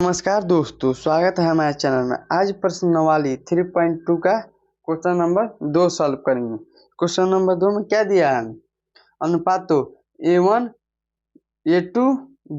नमस्कार दोस्तों, स्वागत है हमारे चैनल में। आज प्रश्नावली 3.2 का क्वेश्चन नंबर 2 सॉल्व करेंगे। क्वेश्चन नंबर 2 में क्या दिया है? अनुपातों A1 A2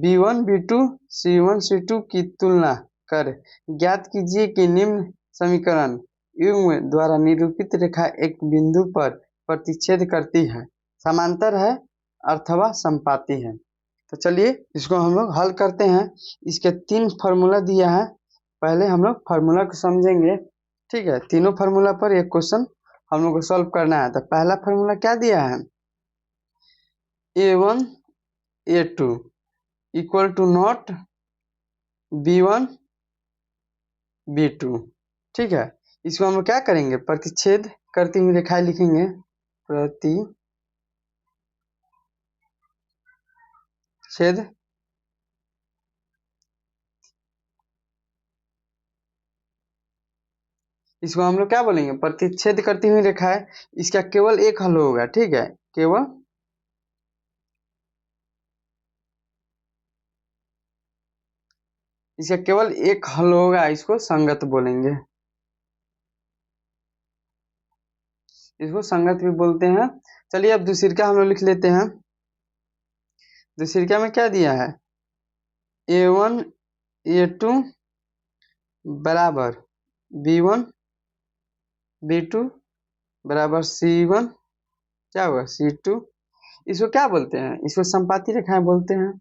B1 B2 C1 C2 की तुलना कर ज्ञात कीजिए कि निम्न समीकरण युग्म द्वारा निरूपित रेखा एक बिंदु पर प्रतिच्छेद करती है, समांतर है अथवा संपाती है। तो चलिए इसको हम लोग हल करते हैं। इसके 3 फार्मूला दिया है। पहले हम लोग फार्मूला को समझेंगे, ठीक है। तीनों फार्मूला पर एक क्वेश्चन हम लोग को सॉल्व करना है। तो पहला फार्मूला क्या दिया है? A1 A2 equal to not B1 B2, ठीक है। इसको हम लोग क्या करेंगे? प्रतिच्छेद करती हुई रेखाएं लिखेंगे। प्रतिच्छेद इसको हम लोग क्या बोलेंगे? प्रतिच्छेद करती हुई रेखा है। इसका केवल एक हल होगा, ठीक है। केवल इसका केवल एक हल होगा, इसको संगत बोलेंगे। इसको संगत भी बोलते हैं। चलिए अब दूसरिका हम लोग लिख लेते हैं। दूसरिका में क्या दिया है? A1 A2 बराबर B1 B2 बराबर C1 क्या होगा? C2। इसको क्या बोलते हैं? इसको संपाती रेखाएं बोलते हैं।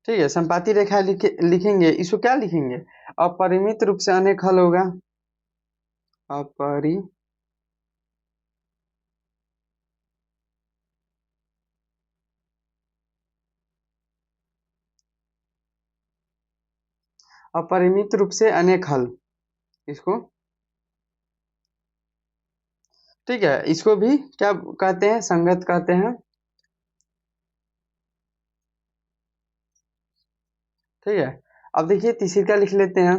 ठीक है, संपाती रेखा लिखेंगे। इसको क्या लिखेंगे? अपरिमित रूप से अनेक हल होगा। अपरिमित रूप से अनेक हल, इसको ठीक है। इसको भी क्या कहते हैं? संगत कहते हैं, ठीक है। अब देखिए तीसरा लिख लेते हैं।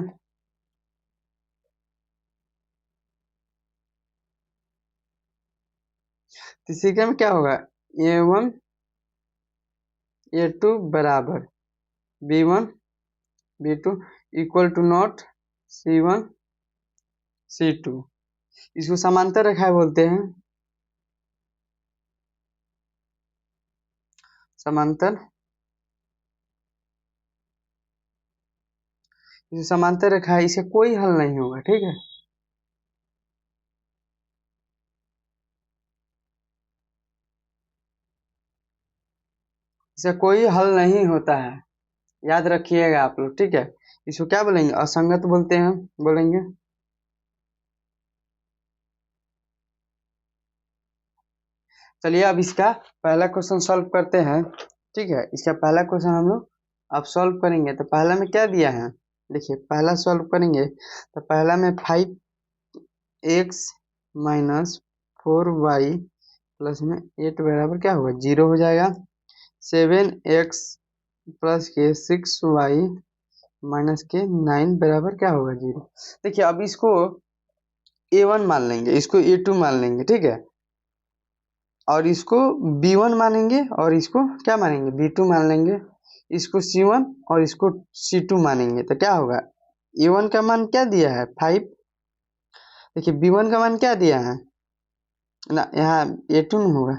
तीसरे में क्या होगा? A1 A2 बराबर B1 B2 equal to not C1 C2। इसको समांतर रेखाएं बोलते हैं। समांतर समांतर रेखा है, इसे कोई हल नहीं होगा, ठीक है। इसे कोई हल नहीं होता है, याद रखिएगा आप लोग, ठीक है। इसको क्या बोलेंगे? असंगत बोलते हैं, बोलेंगे। चलिए अब इसका पहला क्वेश्चन सॉल्व करते हैं, ठीक है। इसका पहला क्वेश्चन हम लोग अब सॉल्व करेंगे। तो पहला में क्या दिया है? देखिए पहला सॉल्व करेंगे तो पहला में 5x माइनस 4y प्लस में 8 बराबर क्या होगा? 0 हो जाएगा। 7x प्लस के 6y माइनस के 9 बराबर क्या होगा? 0। देखिए अब इसको A1 मान लेंगे, इसको A2 मान लेंगे, ठीक है। और इसको B1 मानेंगे और इसको क्या मानेंगे? B2 मान लेंगे। इसको C1 और इसको C2 मानेंगे तो क्या होगा? A1 का मान क्या दिया है? 5। देखिए B1 का मान क्या दिया है ना, यहाँ A2 में होगा।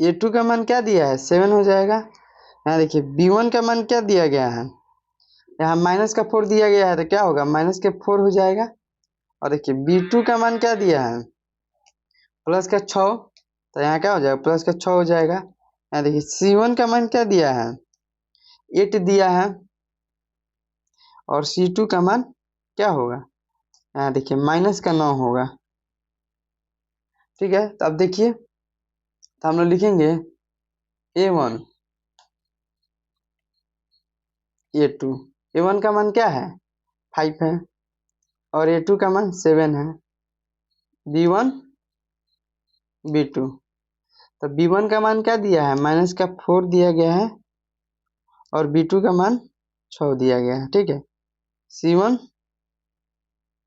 A2 का मान क्या दिया है? 7 हो जाएगा। यहाँ देखिए B1 का मान क्या दिया गया है? यहाँ माइनस का 4 दिया गया है तो क्या होगा? माइनस के 4 हो जाएगा। और देखिए B2 का मान क्या दिया है? प्लस का 6, तो यहाँ क्या हो जाएगा? प्लस का 6 हो जाएगा। यहाँ देखिए C1 का मान क्या दिया है? 8 दिया है। और C2 का मान क्या होगा? यहाँ देखिए माइनस का 9 होगा, ठीक है। तो अब देखिए तो हम लोग लिखेंगे A1 A2। A1 का मान क्या है? 5 है और A2 का मान 7 है। B1 B2, तो B1 का मान क्या दिया है? माइनस का 4 दिया गया है और B2 का मान 6 दिया गया है, ठीक है। C1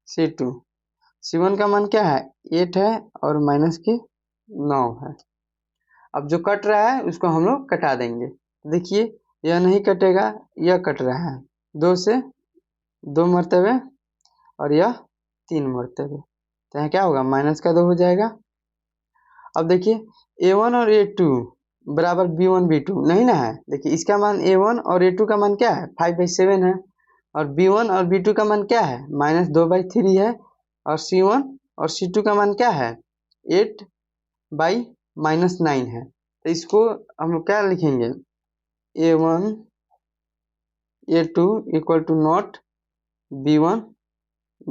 C2 C1 का मान क्या है 8 है और माइनस के 9 है। अब जो कट रहा है उसको हम लोग कटा देंगे। देखिए यह नहीं कटेगा, यह कट रहा है 2 से 2 मरतबे और यह 3 मरतबे, तो यहाँ क्या होगा माइनस का 2 हो जाएगा। अब देखिए A1 और A2 बराबर B1 B2 नहीं ना है। देखिए इसका मान A1 और A2 का मान क्या है 5/7 है और B1 और B2 का मान क्या है -2/3 है और C1 और C2 का मान क्या है 8/-9 है। तो इसको हम लोग क्या लिखेंगे A1 A2 equal to not B1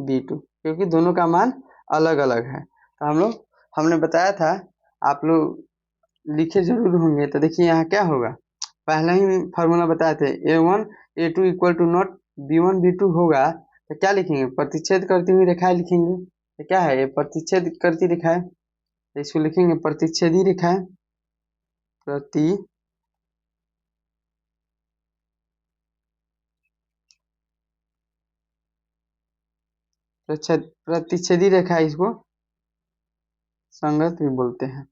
B2, क्योंकि दोनों का मान अलग अलग है। तो हमने बताया था, आप लोग लिखे जरूर होंगे। तो देखिए यहाँ क्या होगा, पहले ही फार्मूला बताए थे A1 A2 equal to not B1 B2 होगा। तो क्या लिखेंगे प्रतिच्छेद करती हुई रेखाएं लिखेंगे। तो क्या है ये प्रतिच्छेद करती रेखाएं, तो इसको लिखेंगे प्रतिच्छेदी रेखाएं। प्रतिच्छेदी रेखा इसको संगत भी बोलते हैं।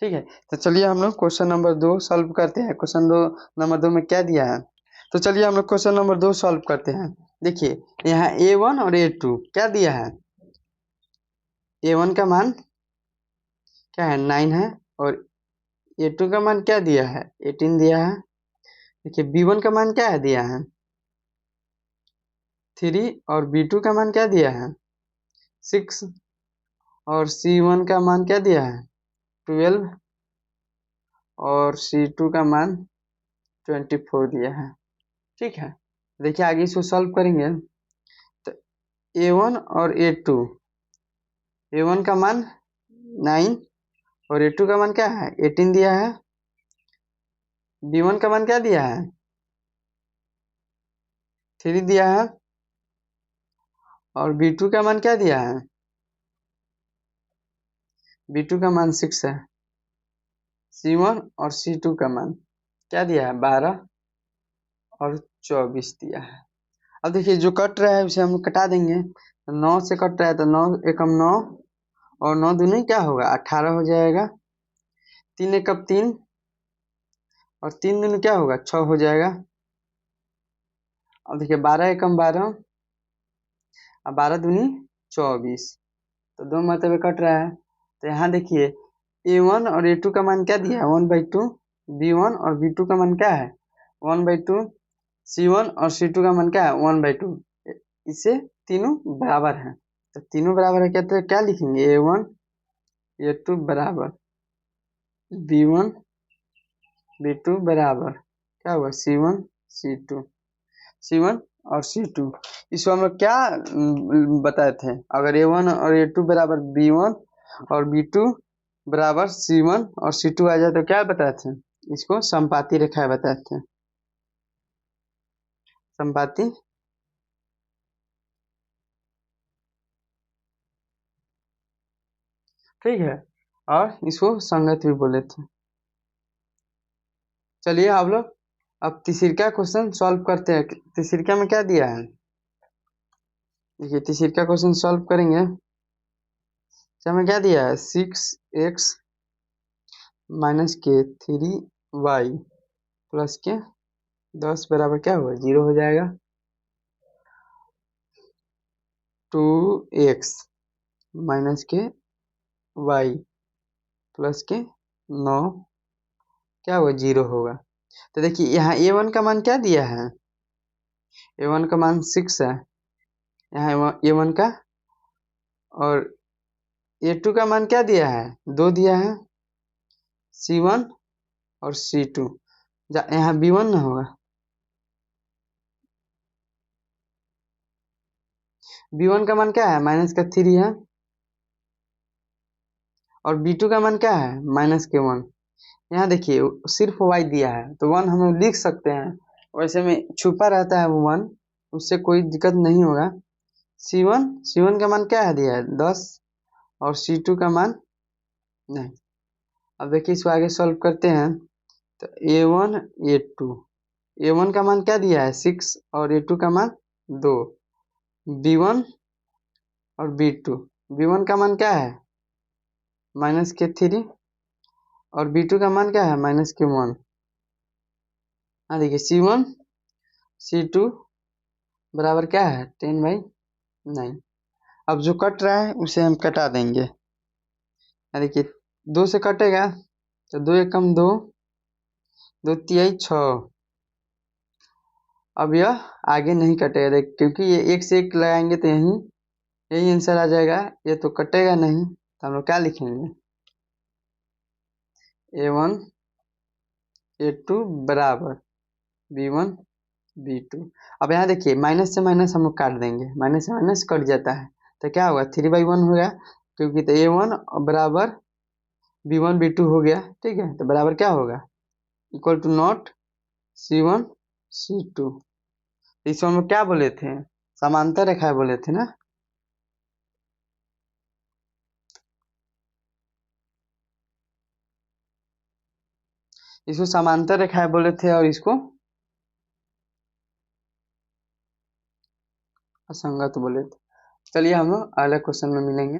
ठीक है, तो चलिए हम लोग क्वेश्चन नंबर 2 सॉल्व करते हैं। क्वेश्चन नंबर 2 में क्या दिया है, तो चलिए हम लोग क्वेश्चन नंबर 2 सॉल्व करते हैं। देखिए यहाँ A1 और A2 क्या दिया है, A1 का मान क्या है 9 है और A2 का मान क्या दिया है 18 दिया है। देखिए B1 का मान क्या है दिया है 3 और B2 का मान क्या दिया है 6 और C1 का मान क्या दिया है 12 और C2 का मान 24 दिया है। ठीक है, देखिए आगे इसको सॉल्व करेंगे। तो A1 और A1 का मान 9 और A2 का मान क्या है 18 दिया है। B1 का मान क्या दिया है 3 दिया है और B2 का मान क्या दिया है B2 का मान 6 है। C1 और C2 का मान क्या दिया है 12 और 24 दिया है। अब देखिए जो कट रहा है उसे हम कटा देंगे। तो 9 से कट रहा है तो 9 एकम 9 और 9 दूनी क्या होगा 18 हो जाएगा। 3 एकम 3 और 3 दूनी क्या होगा 6 हो जाएगा। अब देखिए 12 एकम 12 और 12 दूनी 24, तो 2 मरतबे कट रहा है। तो यहाँ देखिए A1 और A2 का मान क्या दिया है 1/2, B1 और B2 का मान क्या है 1/2, C1 और C2 का मान क्या है 1/2। इससे तीनों बराबर हैं, तो तीनों बराबर है क्या, तो क्या लिखेंगे A1 A2 बराबर B1 B2 बराबर क्या हुआ C1 C1 और C2। इसको हम लोग क्या बताए थे, अगर A1 और A2 बराबर B1 और B2 बराबर C1 और C2 आ जाए तो क्या बताए थे, इसको समपाती रेखाएं बताए थे, समपाती ठीक है, और इसको संगत भी बोले थे। चलिए आप लोग अब तीसरा क्वेश्चन सॉल्व करते हैं। तीसरा में क्या दिया है, देखिए तीसरा क्वेश्चन सॉल्व करेंगे। हमें क्या दिया है 6x माइनस के 3y प्लस के 10 बराबर क्या हुआ 0 हो जाएगा। 2x माइनस के y प्लस के 9 क्या हुआ 0 होगा। तो देखिए यहाँ A1 का मान क्या दिया है A1 का मान 6 है यहाँ A1 का, और A2 का मान क्या दिया है 2 दिया है। C1 और C2 यहाँ B1 ना होगा, B1 का मान क्या है माइनस का 3 है और B2 का मान क्या है माइनस के 1। यहाँ देखिए सिर्फ y दिया है तो 1 हम लोग लिख सकते हैं, वैसे में छुपा रहता है वो 1, उससे कोई दिक्कत नहीं होगा। C1 का मान क्या है दिया है 10 और C2 का मान नहीं। अब देखिए इसको आगे सॉल्व करते हैं। तो A1 A1 का मान क्या दिया है 6 और A2 का मान 2, B1 और B2 V1 का मान क्या है -k3 और V2 का मान क्या है -k1। हाँ देखिए C1 C2 बराबर क्या है 10/9। अब जो कट रहा है उसे हम कटा देंगे। देखिए 2 से कटेगा तो 2 एकम 2, 2 तिहाई 6। अब यह आगे नहीं कटेगा देख, क्योंकि ये एक से एक लगाएंगे तो यही आंसर आ जाएगा। ये तो कटेगा नहीं तो हम लोग क्या लिखेंगे A1 A2 बराबर B1 B2। अब यहाँ देखिए माइनस से माइनस हम लोग काट देंगे, माइनस से माइनस कट जाता है तो क्या होगा 3/1 हो गया, क्योंकि तो A1 बराबर B1 B2 हो गया। ठीक है, तो बराबर क्या होगा equal to not C1 C2। इसको हम लोग क्या बोले थे समांतर रेखाएं बोले थे ना। इसको समांतर रेखाएं बोले थे और इसको असंगत बोले थे। चलिए हम लोग अगले क्वेश्चन में मिलेंगे।